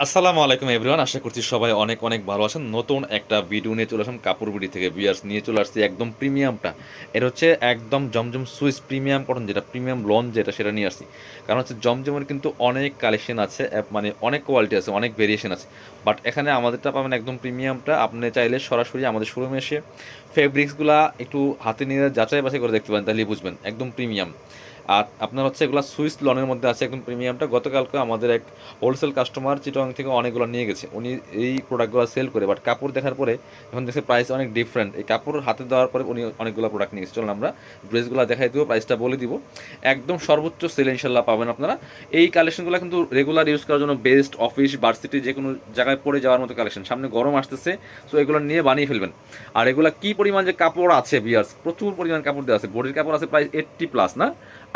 আসসালামু আলাইকুম এভরিওয়ান, আশা করছি সবাই অনেক অনেক ভালো আছেন। নতুন একটা ভিডিও নিয়ে চলে আসলাম কাপড় বিডি থেকে। বিয়ার্স নিয়ে চলে আসছি একদম প্রিমিয়ামটা। এটা হচ্ছে একদম জমজম সুইস প্রিমিয়াম কটন, যেটা প্রিমিয়াম লন, যেটা সেটা নিয়ে আসছি। কারণ হচ্ছে জমজমের কিন্তু অনেক কালেকশন আছে, মানে অনেক কোয়ালিটি আছে, অনেক ভেরিয়েশন আছে। বাট এখানে আমাদেরটা পাবেন একদম প্রিমিয়ামটা। আপনি চাইলে সরাসরি আমাদের শোরুমে এসে ফেব্রিক্সগুলা একটু হাতে নিয়ে যাচাই বাছাই করে দেখতে পারেন, তাহলেই বুঝবেন একদম প্রিমিয়াম। আর আপনার হচ্ছে এগুলো সুইস লনের মধ্যে আছে একদম প্রিমিয়ামটা। গতকালকে আমাদের এক হোলসেল কাস্টমার চিটং থেকে অনেকগুলো নিয়ে গেছে, উনি এই প্রোডাক্টগুলো সেল করে। বাট কাপড় দেখার পরে এখন দেখছে প্রাইস অনেক ডিফারেন্ট। এই কাপড় হাতে দেওয়ার পরে উনি অনেকগুলো প্রোডাক্ট নিয়ে গেছে। চলুন আমরা ড্রেসগুলো দেখাই দিব, প্রাইসটা বলে দিব। একদম সর্বোচ্চ সেল ইনশাল্লাহ পাবেন আপনারা। এই কালেকশনগুলো কিন্তু রেগুলার ইউজ করার জন্য বেস্ট, অফিস ভার্সিটি যে কোনো জায়গায় পরে যাওয়ার মতো কালেকশন। সামনে গরম আসতেছে, সো এগুলো নিয়ে বানিয়ে ফেলবেন। আর এগুলো কি পরিমাণ যে কাপড় আছে বিয়ার্স, প্রচুর পরিমাণ কাপড় দেওয়া আছে। বডির কাপড় আছে প্রায় 80+ না,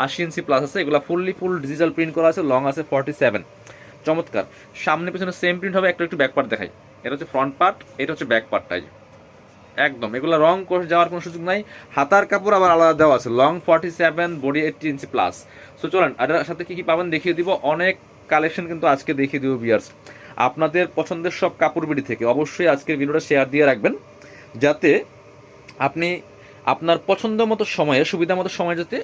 80 ইঞ্চি প্লাস আছে। এগুলো ফুল ডিজিটাল প্রিন্ট করা আছে, লং আছে 47। চমৎকার। সামনে পেছনে সেম প্রিন্ট হবে, একটু ব্যাক পার্ট দেখাই। এটা হচ্ছে ফ্রন্ট পার্ট, এটা হচ্ছে ব্যাক পার্টটাই। একদম এগুলো রং করে যাওয়ার কোনো সুযোগ নাই। হাতার কাপড় আবার আলাদা দেওয়া আছে, লং 47, বডি 80 ইঞ্চি প্লাস। সো চলেন আর এর সাথে কি পাবেন দেখিয়ে দিব। অনেক কালেকশন কিন্তু আজকে দেখিয়ে দিব বিয়ার্স, আপনাদের পছন্দের সব কাপড় বিড়ি থেকে। অবশ্যই আজকের ভিডিওটা শেয়ার দিয়ে রাখবেন, যাতে আপনি আপনার পছন্দ মতো সময়ে, সুবিধা মতো সময়, যাতে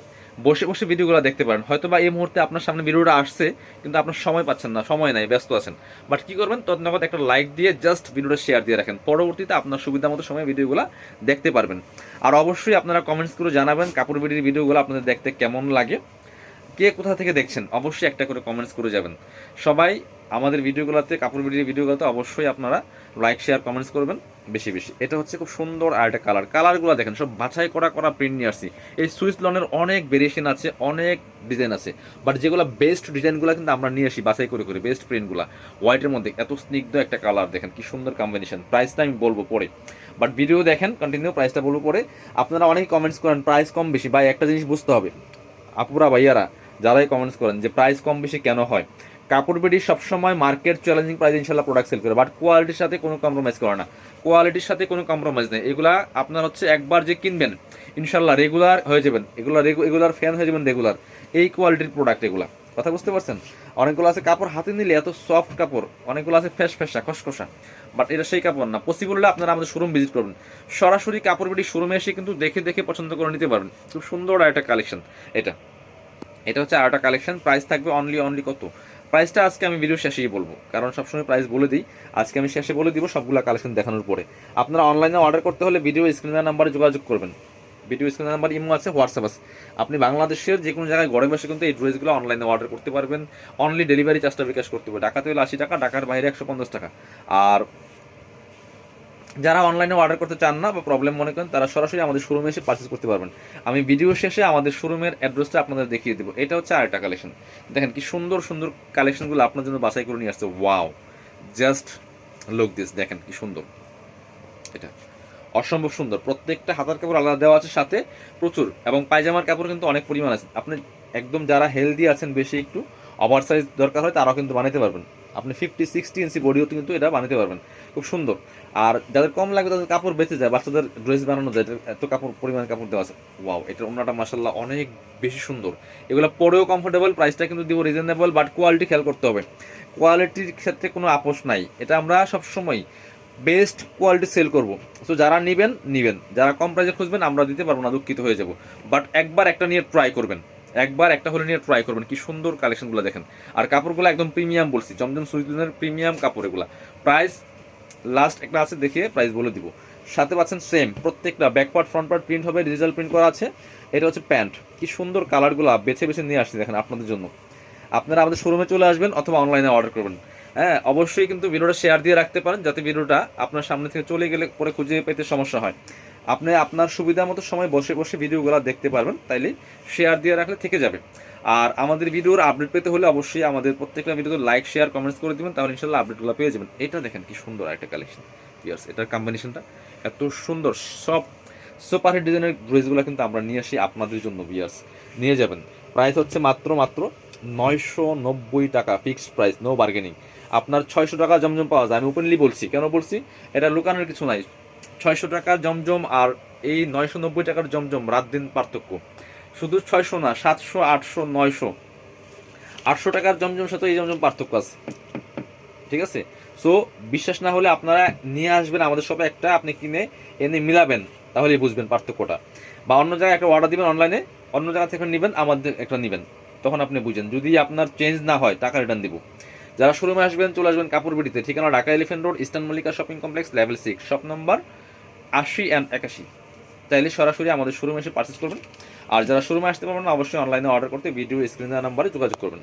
বসে বসে ভিডিওগুলো দেখতে পারেন। হয়তো বা এই মুহূর্তে আপনার সামনে ভিডিওটা আসছে, কিন্তু আপনার সময় পাচ্ছেন না, সময় নাই, ব্যস্ত আছেন। বাট কী করবেন, তৎনগদ একটা লাইক দিয়ে জাস্ট ভিডিওটা শেয়ার দিয়ে রাখেন। পরবর্তীতে আপনার সুবিধা মতো সময় ভিডিওগুলো দেখতে পারবেন। আর অবশ্যই আপনারা কমেন্টস করে জানাবেন কাপড় বিডির ভিডিওগুলো আপনাদের দেখতে কেমন লাগে, কে কোথা থেকে দেখছেন। অবশ্যই একটা করে কমেন্টস করে যাবেন। সবাই আমাদের ভিডিওগুলোতে, কাপড় ভিডিওর ভিডিওগুলোতে অবশ্যই আপনারা লাইক শেয়ার কমেন্টস করবেন বেশি বেশি। এটা হচ্ছে খুব সুন্দর আর একটা কালারগুলো দেখেন, সব বাছাই করা করা প্রিন্ট নিয়ে আসছি। এই সুইস লনের অনেক ভেরিয়েশন আছে, অনেক ডিজাইন আছে। বাট যেগুলো বেস্ট ডিজাইনগুলো কিন্তু আমরা নিয়ে আসি বাছাই করে করে, বেস্ট প্রিন্টগুলো। হোয়াইটের মধ্যে এত স্নিগ্ধ একটা কালার দেখেন, কি সুন্দর কম্বিনেশন। প্রাইসটা আমি বলবো পরে, বাট ভিডিও দেখেন কন্টিনিউ, প্রাইসটা বলবো পরে। আপনারা অনেক কমেন্টস করেন প্রাইস কম বেশি। ভাই একটা জিনিস বুঝতে হবে, আপুরা ভাইয়ারা যারাই কমেন্টস করেন যে প্রাইস কম বেশি কেন হয়, কাপড় বিডি সবসময় মার্কেট চ্যালেঞ্জিং প্রাইস ইনশাল্লাহ প্রোডাক্ট সেল করে, বাট কোয়ালিটির সাথে কোনো কম্প্রোমাইজ করে না। কোয়ালিটির সাথে কোনো কম্প্রোমাইজ নেই। এগুলা আপনার হচ্ছে একবার যে কিনবেন ইনশাল্লাহ রেগুলার হয়ে যাবেন, এগুলার ফ্যান হয়ে যাবেন রেগুলার। এই কোয়ালিটির প্রোডাক্ট এগুলা, কথা বুঝতে পারছেন। অনেকগুলো আছে কাপড় হাতে নিলে এত সফট কাপড়, অনেকগুলো আছে ফ্যাসা খসখসা। বাট এটা সেই কাপড় না। পসিবল হলে আপনারা আমাদের শোরুম ভিজিট করবেন, সরাসরি কাপড় বিডি শোরুমে এসে কিন্তু দেখে দেখে পছন্দ করে নিতে পারবেন। খুব সুন্দর একটা কালেকশন এটা। এটা হচ্ছে আরেকটা কালেকশন। প্রাইস থাকবে অনলি কত, প্রাইসটা আজকে আমি ভিডিও শেষেই বলবো, কারণ সবসময় প্রাইস বলে দিই। আজকে আমি শেষে বলে দিব সবগুলো কালেকশন দেখানোর পরে। আপনারা অনলাইনে অর্ডার করতে হলে ভিডিও স্ক্রিনের নাম্বারে যোগাযোগ করবেন। ভিডিও স্ক্রিনের নাম্বার ইমো আছে, হোয়াটসঅ্যাপ আছে। আপনি বাংলাদেশের যে কোনো জায়গায় ঘরে বসে কিন্তু এই ড্রেসগুলো অনলাইনে অর্ডার করতে পারবেন। অনলি ডেলিভারি চার্জটা বিকাশ করতে হবে। ঢাকাতে হলে 80 টাকা, ঢাকার বাইরে 150 টাকা। আর যারা অনলাইনে অর্ডার করতে চান না বা প্রবলেম মনে করেন, তারা সরাসরি আমাদের শোরুমে এসে পারচেস করতে পারবেন। আমি ভিডিও শেষে আমাদের শোরুমের অ্যাড্রেসটা আপনাদের দেখিয়ে দেবো। এটা হচ্ছে আরেকটা কালেকশন। দেখেন কি সুন্দর সুন্দর কালেকশনগুলো আপনার জন্য বাছাই করে নিয়ে আসছে। ওয়াও, জাস্ট লুক দিস, দেখেন কি সুন্দর। এটা অসম্ভব সুন্দর। প্রত্যেকটা হাতার কাপড় আলাদা দেওয়া আছে সাথে প্রচুর, এবং পায়জামার কাপড় কিন্তু অনেক পরিমাণ আছে। আপনি একদম যারা হেলদি আছেন, বেশি একটু ওভার সাইজ দরকার হয়, তারাও কিন্তু বানাতে পারবেন। আপনি 50-60 ইঞ্চি বডিও কিন্তু এটা বানাতে পারবেন, খুব সুন্দর। আর যাদের কম লাগবে তাদের কাপড় বেঁচে যায়, বাচ্চাদের ড্রেস বানানো যায়, এত কাপড় পরিমাণ কাপড় দেওয়া আছে। ওয়াও, এটার ওড়নাটা মাশাআল্লাহ অনেক বেশি সুন্দর। এগুলো পরেও কমফোর্টেবল, প্রাইসটা কিন্তু দিব রিজনেবল, বাট কোয়ালিটি খেয়াল করতে হবে। কোয়ালিটির ক্ষেত্রে কোনো আপোষ নাই, এটা আমরা সবসময় বেস্ট কোয়ালিটি সেল করব। সো যারা নিবেন, যারা কম প্রাইসে খুঁজবেন আমরা দিতে পারবো না, দুঃখিত হয়ে যাব। বাট একবার একটা নিয়ে ট্রাই করবেন, একবার একটা হলে নিয়ে ট্রাই করবেন। কি সুন্দর কালেকশনগুলো দেখেন। আর কাপড়গুলো একদম প্রিমিয়াম বলছি, জমজম সুইজনের প্রিমিয়াম কাপড় এগুলা। প্রাইস লাস্ট একটা আছে, দেখিয়ে প্রাইস বলে দিব। সাথে পাচ্ছেন সেম প্রত্যেকটা back part front part print হবে, ডিজিটাল প্রিন্ট করা আছে। এটা হচ্ছে প্যান্ট। কি সুন্দর কালারগুলো বেছে বেছে নিয়ে আসছে দেখেন আপনাদের জন্য। আপনারা আমাদের শোরুমে চলে আসবেন অথবা অনলাইনে অর্ডার করবেন। হ্যাঁ, অবশ্যই কিন্তু ভিডিওটা শেয়ার দিয়ে রাখতে পারেন, যাতে ভিডিওটা আপনার সামনে থেকে চলে গেলে পরে খুঁজে পেতে সমস্যা হয়। আপনি আপনার সুবিধা মতো সময় বসে বসে ভিডিওগুলো দেখতে পারবেন, তাইলে শেয়ার দিয়ে রাখলে থেকে যাবে। আর আমাদের ভিডিওর আপডেট পেতে হলে অবশ্যই আমাদের প্রত্যেকটা ভিডিওতে লাইক শেয়ার কমেন্টস করে দিবেন, তাহলে ইনশাল্লাহ আপডেটগুলো পেয়ে যাবেন। এটা দেখেন কি সুন্দর একটা কালেকশন ইয়ার্স, এটার কম্বিনেশনটা এত সুন্দর। সব সুপার হিট ডিজাইনের ড্রেসগুলো কিন্তু আমরা নিয়ে আসি আপনাদের জন্য ভিউয়ার্স, নিয়ে যাবেন। প্রাইস হচ্ছে মাত্র 990 টাকা, ফিক্সড প্রাইস, নো বার্গেনিং। আপনার 600 টাকা জমজম পাওয়া যায়, আমি ওপেনলি বলছি। কেন বলছি, এটা লুকানোর কিছু নাই। 600 টাকার জমজম আর এই 990 টাকার জমজম রাত দিন পার্থক্য। শুধু 600 না, 700, 800, 900, 800 টাকার জমজম সাথে এই জমজম পার্থক্য আছে। ঠিক আছে? সো বিশ্বাস না হলে আপনারা নিয়ে আসবেন আমাদের শপে একটা, আপনি কিনে এনে মিলাবেন, তাহলেই বুঝবেন পার্থক্যটা। বা অন্য জায়গায় একটা অর্ডার দিবেন অনলাইনে, অন্য জায়গা থেকে নিবেন, আমাদের একটা নিবেন, তখন আপনি বুঝেন। যদি আপনার চেঞ্জ না হয় টাকা রিটার্ন দিব। যারা শোরুমে আসবেন চলে আসবেন কাপড়বিড়িতে, ঠিকানা Dhaka elephant road, eastern Mallika shopping complex, level 6, shop number 80 and 81। চাইলে সরাসরি আমাদের শোরুমে এসে পারচেস করবেন। আর যারা শোরুমে আসতে পারবেন না, অবশ্যই অনলাইনে অর্ডার করতে ভিডিও স্ক্রিনে নাম্বারে যোগাযোগ করবেন।